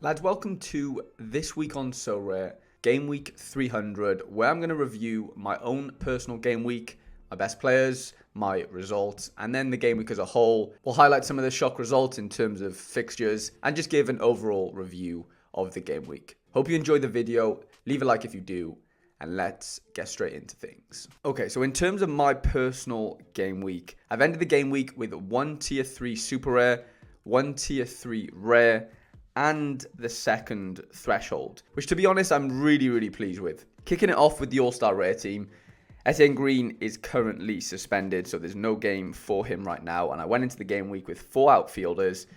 Lads, welcome to This Week on Sorare, Game Week 300, where I'm going to review my own personal game week, my best players, my results, and then the game week as a whole. We'll highlight some of the shock results in terms of fixtures, and just give an overall review of the game week. Hope you enjoyed the video, leave a like if you do, and let's get straight into things. Okay, so in terms of my personal game week, I've ended the game week with one tier 3 super rare, one tier 3 rare, and the second threshold, which to be honest, I'm really pleased with. Kicking it off with the all-star rare team, Etienne Green is currently suspended, so there's no game for him right now, and I went into the game week with 4 outfielders.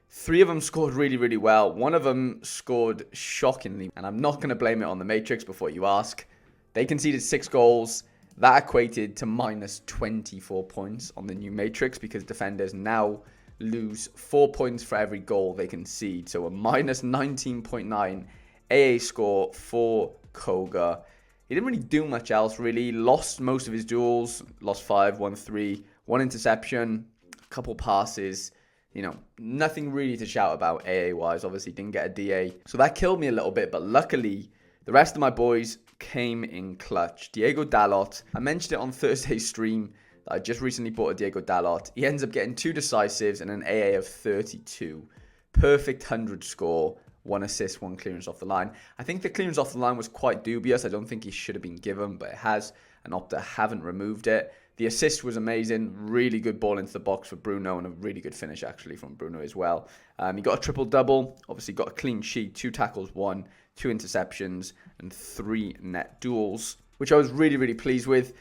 3 of them scored really well. One of them scored shockingly, and I'm not going to blame it on the Matrix before you ask. They conceded 6 goals. That equated to minus 24 points on the new Matrix because defenders now lose 4 points for every goal they concede. So a minus 19.9 AA score for Koga. He didn't really do much else, really. Lost most of his duels. Lost 5, won 3. 1 interception, a couple passes. You know, nothing really to shout about AA-wise. Obviously, didn't get a DA. So that killed me a little bit. But luckily, the rest of my boys came in clutch. Diego Dalot. I mentioned it on Thursday's stream. I just recently bought a Diego Dalot. He ends up getting 2 decisives and an AA of 32. Perfect 100 score. 1 assist, 1 clearance off the line. I think the clearance off the line was quite dubious. I don't think he should have been given, but it has. And Opta haven't removed it. The assist was amazing. Really good ball into the box for Bruno and a really good finish actually from Bruno as well. He got a triple-double. Obviously got a clean sheet. 2 tackles, 1, 2 interceptions, and 3 net duels, which I was really pleased with.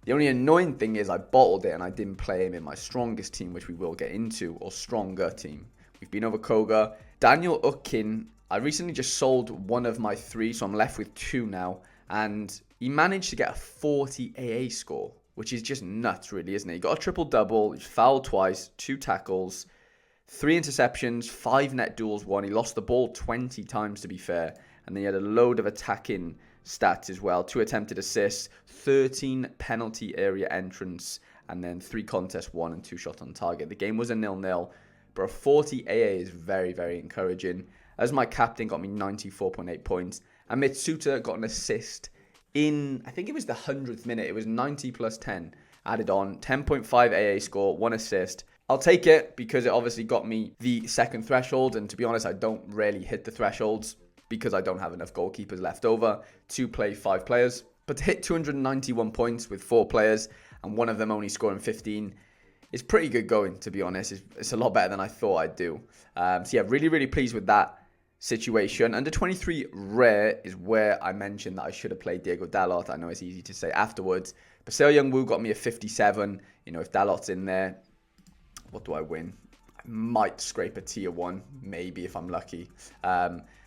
The only annoying thing is I bottled it and I didn't play him in my strongest team, which we will get into, or stronger team. We've been over Koga. Daniel Ukin, I recently just sold one of my 3, so I'm left with 2 now. And he managed to get a 40 AA score, which is just nuts really, isn't it? He got a triple-double, he fouled twice, 2 tackles, 3 interceptions, 5 net duels, 1. He lost the ball 20 times to be fair. And then he had a load of attacking stats as well. 2 attempted assists, 13 penalty area entrance, and then 3 contests, 1 and 2 shot on target. The game was a 0-0, but a 40 AA is very encouraging. As my captain got me 94.8 points, and Mitsuta got an assist in, I think it was the 100th minute. It was 90 plus 10 added on. 10.5 AA score, 1 assist. I'll take it because it obviously got me the second threshold, and to be honest, I don't rarely hit the thresholds because I don't have enough goalkeepers left over to play 5 players. But to hit 291 points with 4 players and one of them only scoring 15 is pretty good going, to be honest. It's a lot better than I thought I'd do. So yeah, really pleased with that situation. Under 23 rare is where I mentioned that I should have played Diego Dalot. I know it's easy to say afterwards. But Seo Young-woo got me a 57. You know, if Dalot's in there, what do I win? I might scrape a tier 1, maybe if I'm lucky.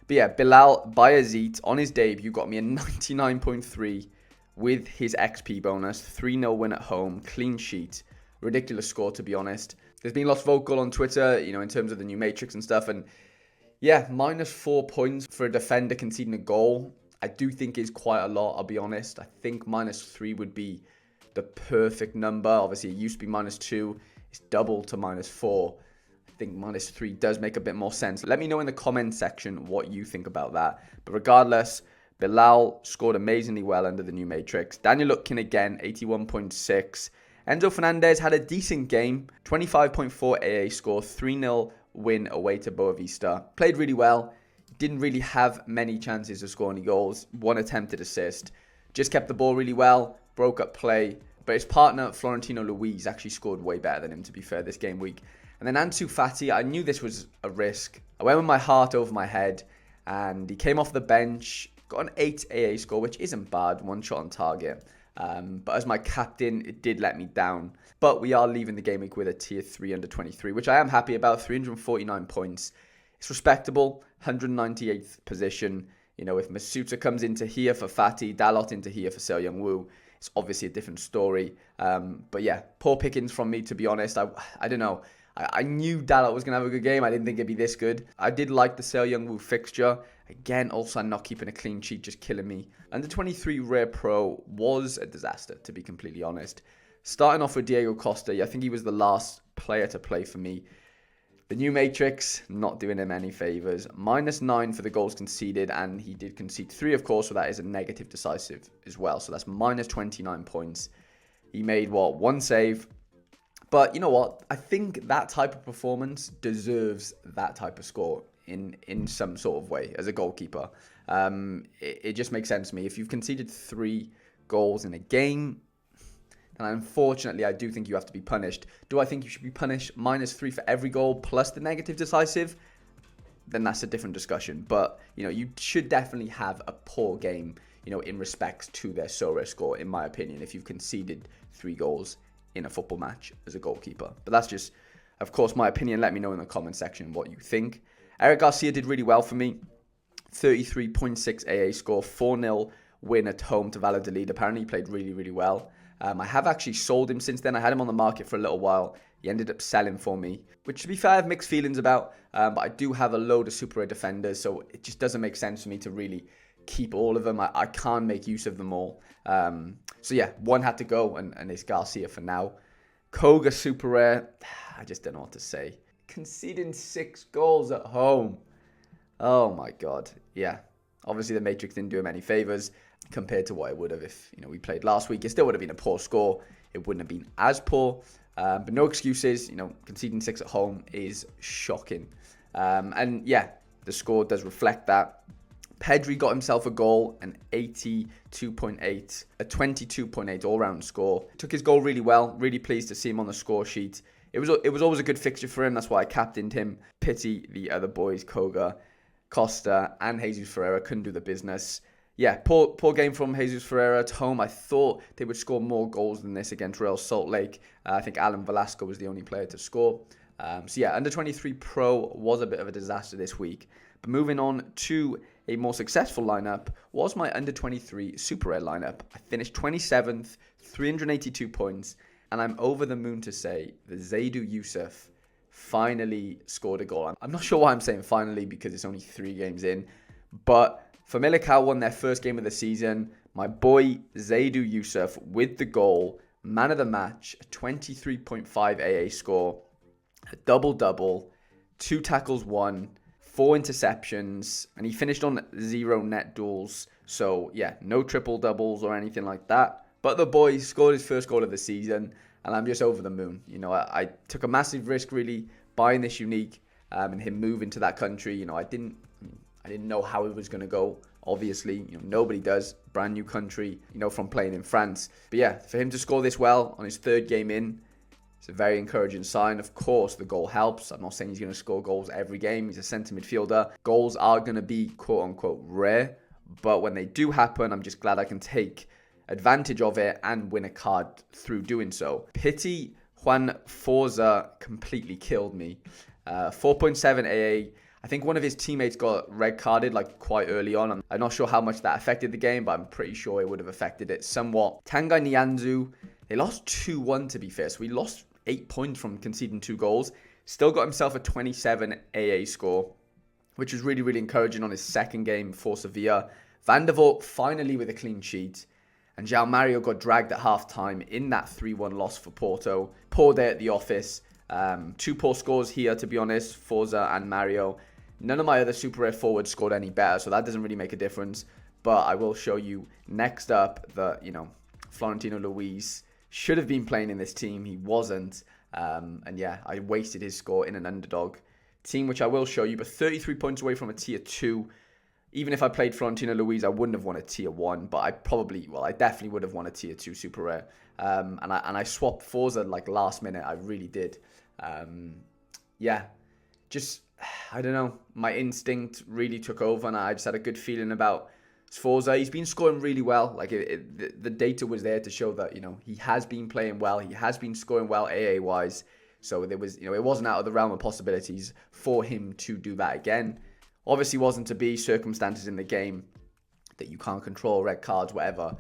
But yeah, Bilal Bayazit on his debut got me a 99.3 with his XP bonus. 3-0 win at home, clean sheet. Ridiculous score, to be honest. There's been lots vocal on Twitter, you know, in terms of the new Matrix and stuff. And yeah, minus 4 points for a defender conceding a goal, I do think is quite a lot, I'll be honest. I think minus 3 would be the perfect number. Obviously, it used to be minus 2. It's double to minus 4. I think minus 3 does make a bit more sense. Let me know in the comment section what you think about that. But regardless, Bilal scored amazingly well under the new Matrix. Daniel Utkin again, 81.6. Enzo Fernandez had a decent game, 25.4 AA score, 3-0 win away to Boa Vista. Played really well. Didn't really have many chances to score any goals. 1 attempted assist. Just kept the ball really well. Broke up play. But his partner, Florentino Luis, actually scored way better than him, to be fair, this game week. And then Ansu Fati, I knew this was a risk. I went with my heart over my head, and he came off the bench, got an 8 AA score, which isn't bad, 1 shot on target. But as my captain, it did let me down. But we are leaving the game week with a tier 3 under 23, which I am happy about, 349 points. It's respectable, 198th position. You know, if Masuta comes into here for Fati, Dalot into here for Seo Young-woo, it's obviously a different story. But yeah, poor pickings from me, to be honest. I don't know. I knew Dalot was going to have a good game. I didn't think it'd be this good. I did like the Seo Young-woo fixture. Again, also I'm not keeping a clean sheet, just killing me. Under 23 Rare Pro was a disaster, to be completely honest. Starting off with Diego Costa, I think he was the last player to play for me. The new Matrix, not doing him any favours. -9 for the goals conceded, and he did concede 3, of course, so that is a negative decisive as well. So that's -29 points. He made, one save. But you know what? I think that type of performance deserves that type of score in some sort of way as a goalkeeper. It just makes sense to me. If you've conceded 3 goals in a game, and unfortunately, I do think you have to be punished. Do I think you should be punished -3 for every goal plus the negative decisive? Then that's a different discussion. But, you should definitely have a poor game, in respects to their Sorare score, in my opinion, if you've conceded 3 goals in a football match as a goalkeeper. But that's just, of course, my opinion. Let me know in the comment section what you think. Eric Garcia did really well for me. 33.6 AA score, 4-0 win at home to Valladolid. Apparently, he played really, really well. I have actually sold him since then. I had him on the market for a little while. He ended up selling for me, which to be fair, I have mixed feelings about. But I do have a load of Super Rare defenders, so it just doesn't make sense for me to really keep all of them. I can't make use of them all. So yeah, one had to go, and it's Garcia for now. Koga Super Rare, I just don't know what to say. Conceding 6 goals at home. Oh my God. Yeah, obviously the Matrix didn't do him any favours compared to what it would have if we played last week. It still would have been a poor score. It wouldn't have been as poor, but no excuses. Conceding 6 at home is shocking. And yeah, the score does reflect that. Pedri got himself a goal, an 82.8, a 22.8 all-round score. Took his goal really well. Really pleased to see him on the score sheet. It was always a good fixture for him. That's why I captained him. Pity the other boys, Koga, Costa, and Jesus Ferreira couldn't do the business. Yeah, poor game from Jesus Ferreira at home. I thought they would score more goals than this against Real Salt Lake. I think Alan Velasco was the only player to score. So yeah, under 23 Pro was a bit of a disaster this week. But moving on to a more successful lineup was my under 23 Super Rare lineup. I finished 27th, 382 points, and I'm over the moon to say that Zaidou Youssef finally scored a goal. I'm not sure why I'm saying finally because it's only 3 games in, but Famalicão won their first game of the season. My boy Zaidou Youssef with the goal, man of the match, a 23.5 AA score, a double-double, 2 tackles won, 4 interceptions, and he finished on 0 net duels. So yeah, no triple doubles or anything like that. But the boy scored his first goal of the season, and I'm just over the moon. I took a massive risk really buying this unique and him moving to that country. I didn't know how it was going to go. Obviously, nobody does. Brand new country, from playing in France. But yeah, for him to score this well on his 3rd game in, it's a very encouraging sign. Of course, the goal helps. I'm not saying he's going to score goals every game. He's a centre midfielder. Goals are going to be quote-unquote rare. But when they do happen, I'm just glad I can take advantage of it and win a card through doing so. Pity Juan Forza completely killed me. 4.7 AA. I think one of his teammates got red carded quite early on. I'm not sure how much that affected the game, but I'm pretty sure it would have affected it somewhat. Tangai Nianzu, they lost 2-1 to be fair. So he lost 8 points from conceding 2 goals. Still got himself a 27 AA score, which was really, really encouraging on his 2nd game for Sevilla. Van der Vaart finally with a clean sheet. And João Mario got dragged at half-time in that 3-1 loss for Porto. Poor day at the office. 2 poor scores here, to be honest, Forza and Mario. None of my other Super Rare forwards scored any better, so that doesn't really make a difference. But I will show you next up that, Florentino Luis should have been playing in this team. He wasn't. And yeah, I wasted his score in an underdog team, which I will show you. But 33 points away from a tier 2. Even if I played Florentino Luis, I wouldn't have won a tier 1. But I definitely would have won a tier 2 Super Rare. And I swapped Forza last minute. I really did. Yeah, just, I don't know. My instinct really took over, and I just had a good feeling about Forza. He's been scoring really well. The data was there to show that, he has been playing well. He has been scoring well AA-wise. So there was, it wasn't out of the realm of possibilities for him to do that again. Obviously wasn't to be. Circumstances in the game that you can't control, red cards, whatever,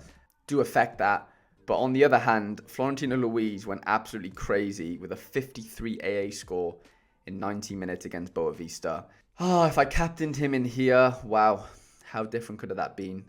do affect that. But on the other hand, Florentino Luis went absolutely crazy with a 53 AA score in 90 minutes against Boa Vista. If I captained him in here, wow, how different could have that been?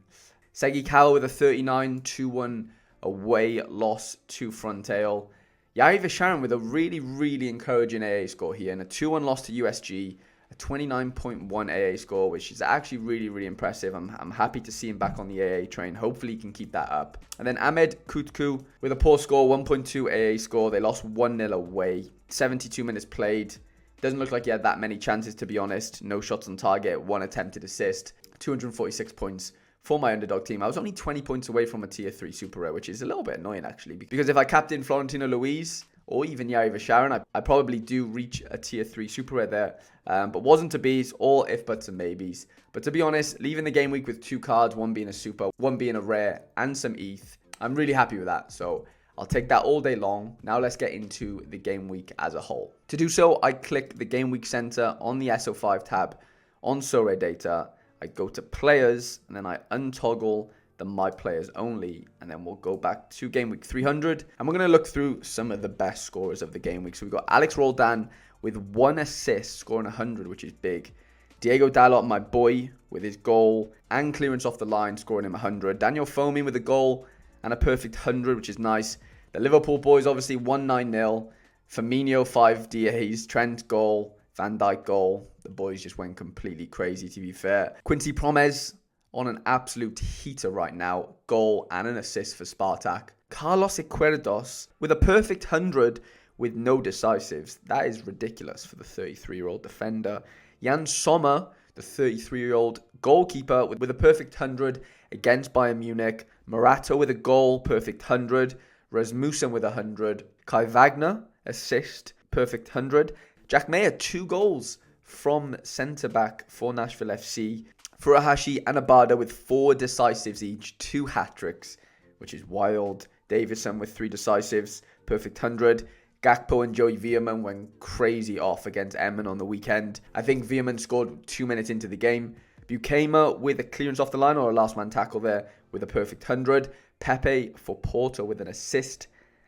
Segi Kawa with a 39, 2-1 away loss to Frontale. Yariv Sharon with a really, really encouraging AA score here and a 2-1 loss to USG, a 29.1 AA score, which is actually really, really impressive. I'm happy to see him back on the AA train. Hopefully he can keep that up. And then Ahmed Kutku with a poor score, 1.2 AA score. They lost 1-0 away. 72 minutes played. Doesn't look like he had that many chances, to be honest. No shots on target, 1 attempted assist, 246 points for my underdog team. I was only 20 points away from a tier 3 super rare, which is a little bit annoying actually, because if I captain Florentino Luis or even Yariv Sharon, I probably do reach a tier 3 super rare there, but wasn't to be. It's all if buts and maybes. But to be honest, leaving the game week with 2 cards, one being a super, one being a rare, and some ETH, I'm really happy with that. So I'll take that all day long. Now let's get into the game week as a whole. To do so, I click the game week center on the SO5 tab on Sorare data. I go to players and then I untoggle the my players only, and then we'll go back to game week 300 and we're going to look through some of the best scorers of the game week. So we've got Alex Roldan with 1 assist scoring 100, which is big. Diego Dalot, my boy, with his goal and clearance off the line, scoring him 100. Daniel Fomin with a goal and a perfect 100, which is nice. The Liverpool boys obviously 1-9-0. Firmino 5 DAs, Trent goal, Van Dijk goal. The boys just went completely crazy, to be fair. Quincy Promes on an absolute heater right now. Goal and an assist for Spartak. Carlos Izquierdos with a perfect 100 with no decisives. That is ridiculous for the 33-year-old defender. Jan Sommer, the 33-year-old goalkeeper, with a perfect 100 against Bayern Munich. Morato with a goal, perfect 100. Rasmussen with 100. Kai Wagner, assist, perfect 100. Jack Mayer, 2 goals from centre-back for Nashville FC. Furuhashi and Abada with 4 decisives each, 2 hat-tricks, which is wild. Davison with 3 decisives, perfect 100. Gakpo and Joey Veerman went crazy off against Emmen on the weekend. I think Veerman scored 2 minutes into the game. Bukaima with a clearance off the line or a last man tackle there with a perfect 100. Pepe for Porto with an assist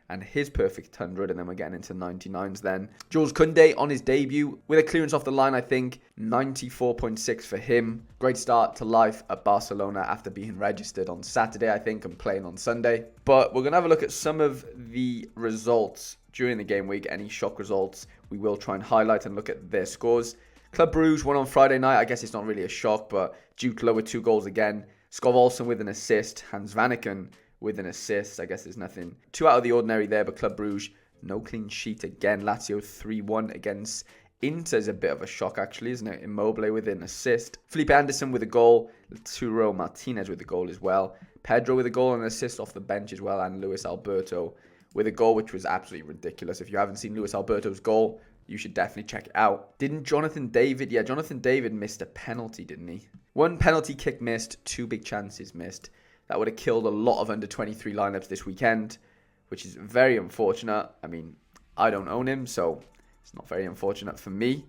and his perfect 100, and then we're getting into 99s then. Jules Koundé on his debut with a clearance off the line, I think. 94.6 for him. Great start to life at Barcelona after being registered on Saturday, I think, and playing on Sunday. But we're going to have a look at some of the results during the game week. Any shock results we will try and highlight and look at their scores. Club Brugge won on Friday night. I guess it's not really a shock, but Jutla with 2 goals again. Skov Olsen with an assist. Hans Vanaken with an assist. I guess there's nothing too out of the ordinary there, but Club Brugge, no clean sheet again. Lazio 3-1 against Inter is a bit of a shock, actually, isn't it? Immobile with an assist. Felipe Anderson with a goal. Turo Martinez with a goal as well. Pedro with a goal and an assist off the bench as well. And Luis Alberto with a goal, which was absolutely ridiculous. If you haven't seen Luis Alberto's goal, you should definitely check it out. Didn't Jonathan David? Yeah, Jonathan David missed a penalty, didn't he? 1 penalty kick missed, 2 big chances missed. That would have killed a lot of under-23 lineups this weekend, which is very unfortunate. I mean, I don't own him, so it's not very unfortunate for me.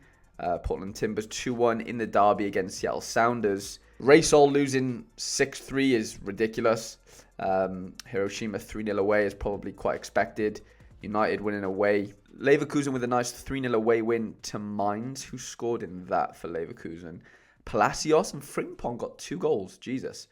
Portland Timbers 2-1 in the derby against Seattle Sounders. Raysol losing 6-3 is ridiculous. Hiroshima 3-0 away is probably quite expected. United winning away. Leverkusen with a nice 3-0 away win to Mainz. Who scored in that for Leverkusen? Palacios and Frimpong got 2 goals. Jesus.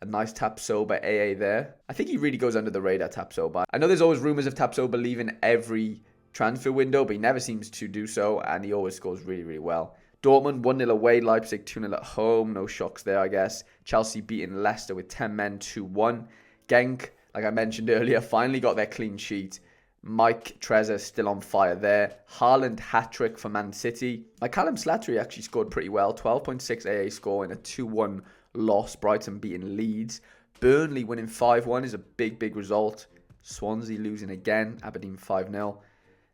A nice Tapsoba AA there. I think he really goes under the radar, Tapsoba. I know there's always rumours of Tapsoba leaving every transfer window, but he never seems to do so, and he always scores really, really well. Dortmund 1-0 away, Leipzig 2-0 at home. No shocks there, I guess. Chelsea beating Leicester with 10 men 2-1. Genk, like I mentioned earlier, finally got their clean sheet. Mike Trezor still on fire there. Haaland hat-trick for Man City. Callum Slattery actually scored pretty well. 12.6 AA score in a 2-1 loss. Brighton beating Leeds. Burnley winning 5-1 is a big, big result. Swansea losing again. Aberdeen 5-0.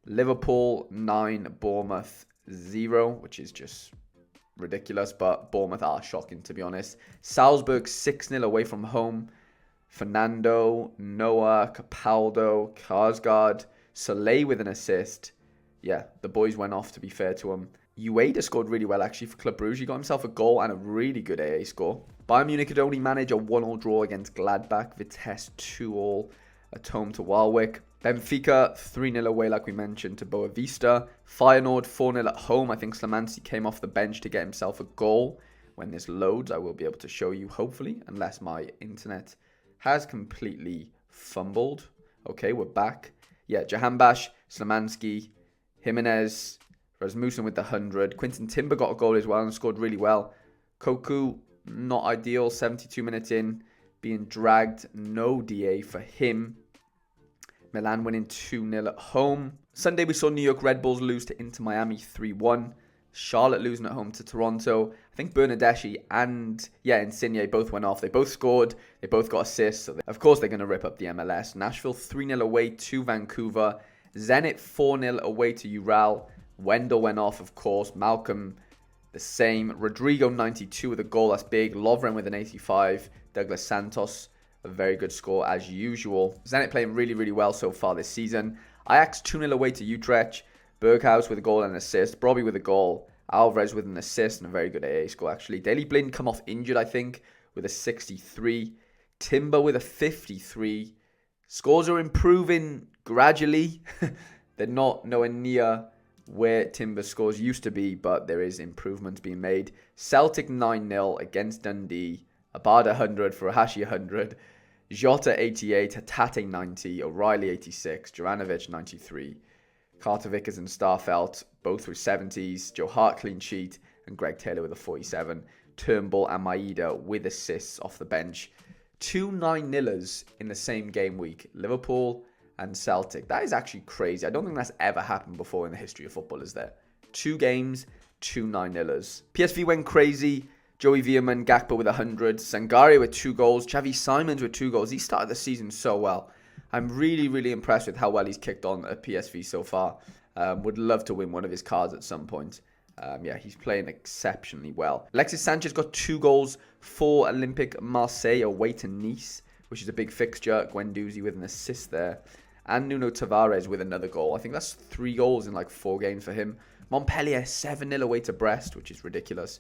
Liverpool 9, Bournemouth 0, which is just ridiculous, but Bournemouth are shocking, to be honest. Salzburg 6-0 away from home. Fernando, Noah, Capaldo, Karsgaard, Soleil with an assist. Yeah, the boys went off, to be fair to him. Ueda scored really well, actually, for Club Brugge. He got himself a goal and a really good AA score. Bayern Munich could only manage a 1-1 draw against Gladbach. Vitesse 2-2 at home to Walwick. Benfica 3-0 away, like we mentioned, to Boa Vista. Feyenoord 4-0 at home. I think Slamansi came off the bench to get himself a goal. When this loads, I will be able to show you, hopefully, unless my internet has completely fumbled. Okay, we're back. yeah, Jahanbash, Slamansky, Jimenez, Rasmussen with the 100. Quinton Timber got a goal as well and scored really well. Koku, not ideal, 72 minutes in, being dragged. No DA for him. Milan winning 2-0 at home. Sunday, we saw New York Red Bulls lose to Inter Miami 3-1. Charlotte losing at home to Toronto. I think Bernardeschi and, Insigne both went off. They both scored. They both got assists. So of course, they're going to rip up the MLS. Nashville 3-0 away to Vancouver. Zenit 4-0 away to Ural. Wendell went off, of course. Malcolm, the same. Rodrigo, 92 with a goal. That's big. Lovren with an 85. Douglas Santos, a very good score as usual. Zenit playing really, really well so far this season. Ajax 2-0 away to Utrecht. Berghaus with a goal and an assist. Brobby with a goal. Alvarez with an assist and a very good AA score, actually. Daley Blind come off injured, I think, with a 63. Timber with a 53. Scores are improving gradually. They're not nowhere near where Timber's scores used to be, but there is improvement being made. Celtic 9-0 against Dundee. Abada 100, Furuhashi 100. Jota 88, Hatate 90, O'Reilly 86, Juranovic 93. Carter Vickers and Starfelt, both with 70s. Joe Hart clean sheet, and Greg Taylor with a 47. Turnbull and Maeda with assists off the bench. 2 9-0ers in the same game week. Liverpool and Celtic. That is actually crazy. I don't think that's ever happened before in the history of football, is there? 2 games, 2 9-0ers. PSV went crazy. Joey Veerman, Gakpo with 100. Sangaria with 2 goals. Xavi Simons with 2 goals. He started the season so well. I'm really, really impressed with how well he's kicked on at PSV so far. Would love to win one of his cards at some point. He's playing exceptionally well. Alexis Sanchez got 2 goals for Olympique Marseille away to Nice, which is a big fixture. Guendouzi with an assist there. And Nuno Tavares with another goal. I think that's 3 goals in like 4 games for him. Montpellier 7-0 away to Brest, which is ridiculous.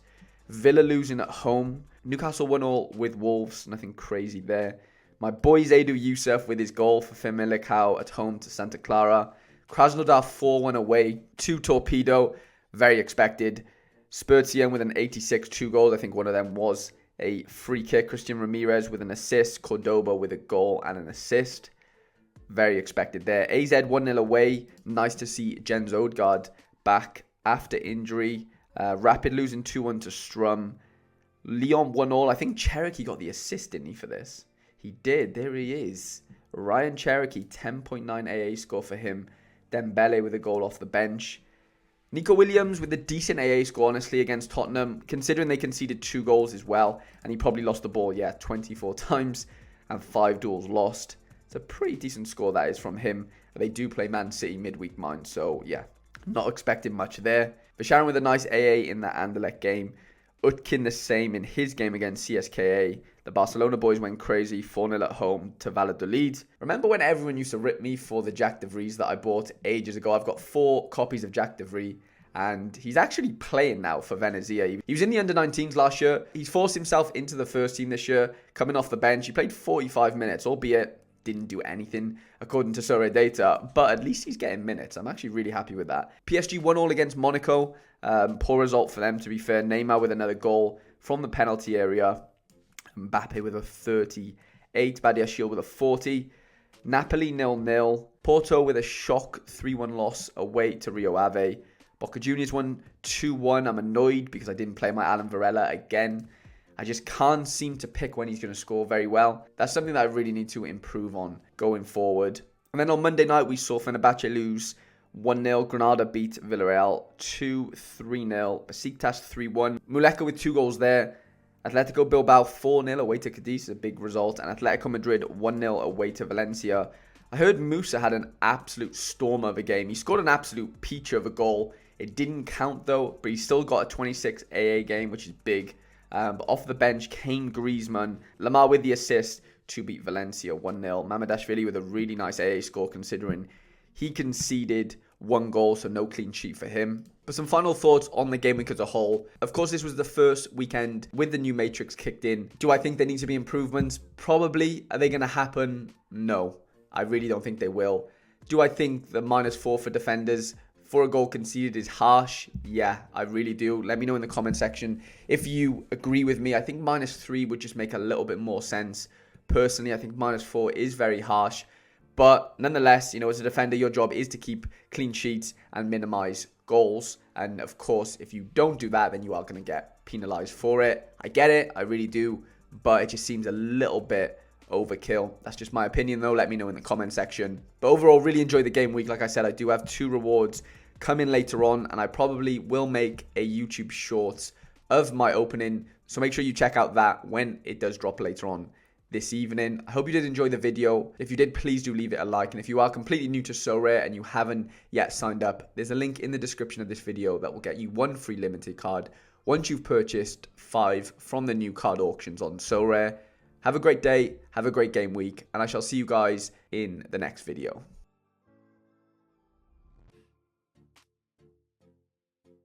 Villa losing at home. Newcastle 1-0 with Wolves. Nothing crazy there. My boy Zaidou Youssef with his goal for Famalicão at home to Santa Clara. Krasnodar 4-1 away to Torpedo. Very expected. Spurtien with an 86, 2 goals. I think one of them was a free kick. Christian Ramirez with an assist. Cordoba with a goal and an assist. Very expected there. AZ 1-0 away. Nice to see Jens Odegaard back after injury. Rapid losing 2-1 to Strum. Lyon 1-0. I think Cherokee got the assist, didn't he, for this? He did. There he is. Ryan Cherokee, 10.9 AA score for him. Dembele with a goal off the bench. Nico Williams with a decent AA score, honestly, against Tottenham, considering they conceded 2 goals as well. And he probably lost the ball, 24 times and 5 duels lost. It's a pretty decent score, that is, from him. They do play Man City midweek, mind. So, not expecting much there. Visharan with a nice AA in that Anderlecht game. Utkin the same in his game against CSKA. The Barcelona boys went crazy, 4-0 at home to Valladolid. Remember when everyone used to rip me for the Jack de Vries that I bought ages ago? I've got 4 copies of Jack de Vries, and he's actually playing now for Venezia. He was in the under-19s last year. He's forced himself into the first team this year, coming off the bench. He played 45 minutes, albeit didn't do anything according to Sorare data, but at least he's getting minutes. I'm actually really happy with that. PSG 1-0 against Monaco. Poor result for them, to be fair. Neymar with another goal from the penalty area. Mbappe with a 38. Badiashile with a 40. Napoli 0-0. Porto with a shock 3-1 loss away to Rio Ave. Boca Juniors won 2-1. I'm annoyed because I didn't play my Alan Varela again. I just can't seem to pick when he's going to score very well. That's something that I really need to improve on going forward. And then on Monday night, we saw Fenerbahce lose 1-0. Granada beat Villarreal 2-3-0. Besiktas 3-1. Muleka with 2 goals there. Atletico Bilbao 4-0 away to Cadiz, a big result. And Atletico Madrid 1-0 away to Valencia. I heard Musa had an absolute storm of a game. He scored an absolute peach of a goal. It didn't count though, but he still got a 26 AA game, which is big. But off the bench came Griezmann. Lamar with the assist to beat Valencia 1-0. Mamadashvili with a really nice AA score considering he conceded 1 goal, so no clean sheet for him. But some final thoughts on the game week as a whole. Of course, this was the first weekend with the new matrix kicked in. Do I think there needs to be improvements? Probably. Are they going to happen? No. I really don't think they will. Do I think the -4 for defenders for a goal conceded is harsh? Yeah, I really do. Let me know in the comment section if you agree with me. I think -3 would just make a little bit more sense. Personally, I think -4 is very harsh. But nonetheless, as a defender, your job is to keep clean sheets and minimize goals. And of course, if you don't do that, then you are going to get penalized for it. I get it. I really do. But it just seems a little bit overkill. That's just my opinion, though. Let me know in the comment section. But overall, really enjoyed the game week. Like I said, I do have 2 rewards coming later on, and I probably will make a YouTube short of my opening. So make sure you check out that when it does drop later on this evening. I hope you did enjoy the video. If you did, please do leave it a like. And if you are completely new to Sorare and you haven't yet signed up, there's a link in the description of this video that will get you 1 free limited card once you've purchased 5 from the new card auctions on Sorare. Have a great day, have a great game week, and I shall see you guys in the next video.